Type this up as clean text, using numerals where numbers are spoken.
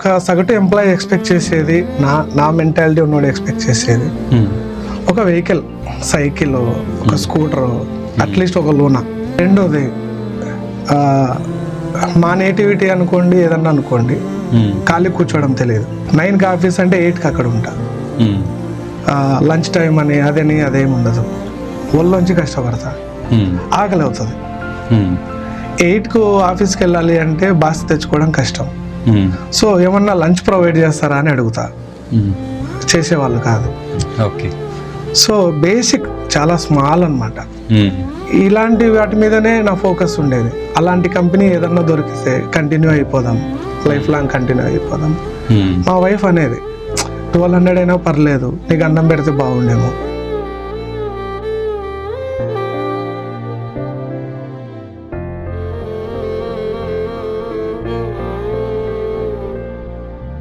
ఒక సగటు employee expect చేసేది, నా మెంటాలిటీ ఉన్నోడు ఎక్స్పెక్ట్ చేసేది, ఒక వెహికల్, సైకిల్, ఒక స్కూటర్, అట్లీస్ట్ ఒక లూనా. రెండోది మా నేటివిటీ అనుకోండి, ఏదన్నా అనుకోండి, ఖాళీ కూర్చోవడం తెలియదు. 9కి ఆఫీస్ అంటే 8కి అక్కడ ఉంటా. లంచ్ టైం అని అదని అదేమి ఉండదు. ఒళ్ళొంచి కష్టపడతా, ఆకలి అవుతుంది. 8కు ఆఫీస్కి వెళ్ళాలి అంటే బాస్ తెచ్చుకోవడం కష్టం. సో ఏమన్నా లంచ్ ప్రొవైడ్ చేస్తారా అని అడుగుతా, చేసేవాళ్ళు కాదు. ఓకే. సో బేసిక్ చాలా స్మాల్ అన్నమాట. ఇలాంటి వాటి మీదనే నా ఫోకస్ ఉండేది. అలాంటి కంపెనీ ఏదన్నా దొరికితే కంటిన్యూ అయిపోదాం, లైఫ్ లాంగ్ కంటిన్యూ అయిపోదాం. మా వైఫ్ అనేది 1200 అయినా పర్లేదు, నీకు అన్నం పెడితే బాగుండేమో,